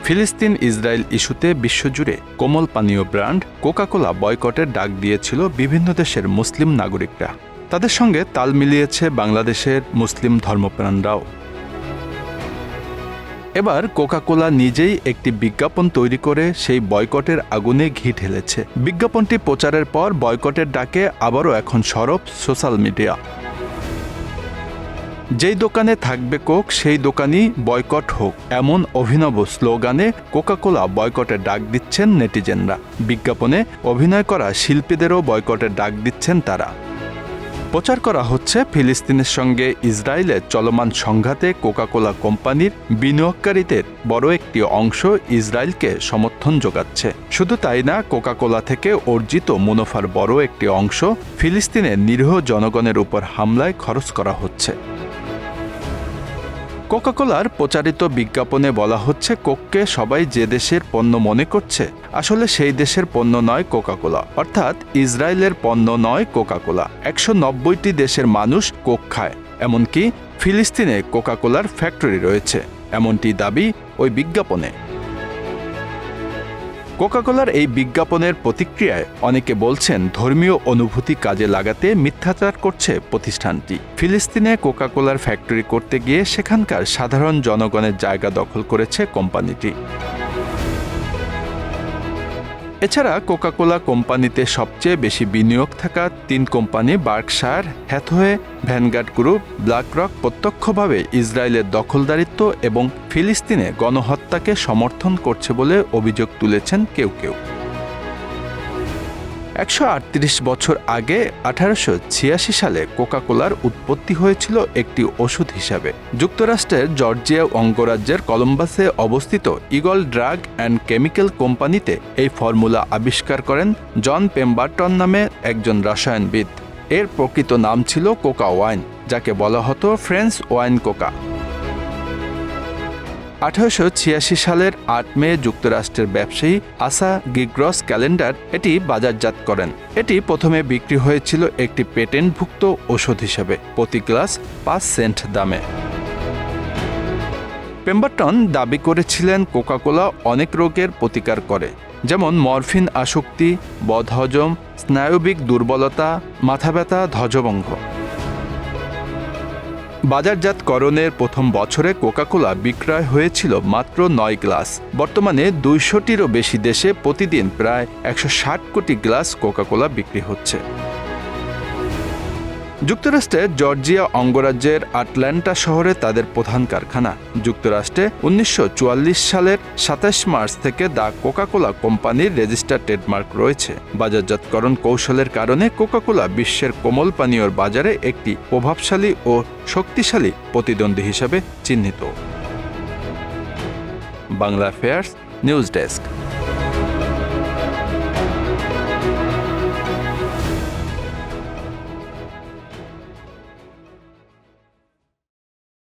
ফিলিস্তিন ইসরায়েল ইস্যুতে বিশ্বজুড়ে কোমল পানীয় ব্র্যান্ড কোকা-কোলা বয়কটের ডাক দিয়েছিল বিভিন্ন দেশের মুসলিম নাগরিকরা। তাদের সঙ্গে তাল মিলিয়েছে বাংলাদেশের মুসলিম ধর্মপ্রাণরাও। এবার কোকা-কোলা নিজেই একটি বিজ্ঞাপন তৈরি করে সেই বয়কটের আগুনে ঘি ঢেলেছে। বিজ্ঞাপনটি প্রচারের পর বয়কটের ডাকে আবারও এখন সরব সোশ্যাল মিডিয়া। যেই দোকানে থাকবে কোক সেই দোকানই বয়কট হোক, এমন অভিনব স্লোগানে কোকা-কোলা বয়কটের ডাক দিচ্ছেন নেটিজেনরা। বিজ্ঞাপনে অভিনয় করা শিল্পীদেরও বয়কটের ডাক দিচ্ছেন তারা। প্রচার করা হচ্ছে ফিলিস্তিনের সঙ্গে ইসরায়েলের চলমান সংঘাতে কোকা-কোলা কোম্পানির বিনিয়োগকারীদের বড় একটি অংশ ইসরায়েলকে সমর্থন যোগাচ্ছে। শুধু তাই না, কোকা-কোলা থেকে অর্জিত মুনাফার বড় একটি অংশ ফিলিস্তিনের নিরীহ জনগণের উপর হামলায় খরচ করা হচ্ছে। কোকা-কোলার প্রচারিত বিজ্ঞাপনে বলা হচ্ছে, কোককে সবাই যে দেশের পণ্য মনে করছে, আসলে সেই দেশের পণ্য নয় কোকা-কোলা, অর্থাৎ ইসরায়েলের পণ্য নয় কোকা-কোলা। ১৯০টি দেশের মানুষ কোক খায়, এমনকি ফিলিস্তিনে কোকা-কোলার ফ্যাক্টরি রয়েছে, এমনটি দাবি ওই বিজ্ঞাপনে। কোকা-কোলার এই বিজ্ঞাপনের প্রতিক্রিয়ায় অনেকে বলছেন, ধর্মীয় অনুভূতি কাজে লাগাতে মিথ্যাচার করছে প্রতিষ্ঠানটি। ফিলিস্তিনে কোকা-কোলার ফ্যাক্টরি করতে গিয়ে সেখানকার সাধারণ জনগণের জায়গা দখল করেছে কোম্পানিটি। এছাড়া কোকা-কোলা কোম্পানিতে সবচেয়ে বেশি বিনিয়োগ থাকা ৩ company Berkshire Hathaway, vanguard group, BlackRock প্রত্যক্ষভাবে ইসরায়েলের দখলদারিত্ব এবং ফিলিস্তিনে গণহত্যাকে সমর্থন করছে বলে অভিযোগ তুলেছেন কেউ কেউ। ১৩৮ বছর আগে ১৮৮৬ সালে কোকা-কোলার উৎপত্তি হয়েছিল একটি ওষুধ হিসাবে। যুক্তরাষ্ট্রের জর্জিয়া অঙ্গরাজ্যের কলম্বাসে অবস্থিত ইগল ড্রাগ অ্যান্ড কেমিক্যাল কোম্পানিতে এই ফর্মুলা আবিষ্কার করেন জন পেম্বারটন নামে একজন রসায়নবিদ। এর প্রকৃত নাম ছিল কোকা ওয়াইন, যাকে বলা হতো ফ্রেঞ্চ ওয়াইন কোকা। ১৮৮৬ সালের ৮ মে যুক্তরাষ্ট্রের ব্যবসায়ী আসা গিগ্রস ক্যালেন্ডার এটি বাজারজাত করেন। এটি প্রথমে বিক্রি হয়েছিল একটি পেটেন্টভুক্ত ওষুধ হিসেবে, প্রতি গ্লাস ৫ সেন্ট দামে। পেম্বারটন দাবি করেছিলেন কোকা-কোলা অনেক রোগের প্রতিকার করে, যেমন মরফিন আসক্তি, বদহজম, স্নায়বিক দুর্বলতা, মাথা ব্যথা, ধ্বজভঙ্গ। বাজারজাতকরণের প্রথম বছরে কোকা-কোলা বিক্রয় হয়েছিল মাত্র ৯ গ্লাস। বর্তমানে ২০০টিরও বেশি দেশে প্রতিদিন প্রায় ১৬০ কোটি গ্লাস কোকা-কোলা বিক্রি হচ্ছে। যুক্তরাষ্ট্রের জর্জিয়া অঙ্গরাজ্যের আটলান্টা শহরে তাদের প্রধান কারখানা। যুক্তরাষ্ট্রে ১৯৪৪ সালের ২৭ মার্চ থেকে দ্য কোকা-কোলা কোম্পানির রেজিস্টার্ড ট্রেডমার্ক রয়েছে। বাজারজাতকরণ কৌশলের কারণে কোকা-কোলা বিশ্বের কোমল পানীয়র বাজারে একটি প্রভাবশালী ও শক্তিশালী প্রতিদ্বন্দ্বী হিসেবে চিহ্নিত। Bangla affairs news desk.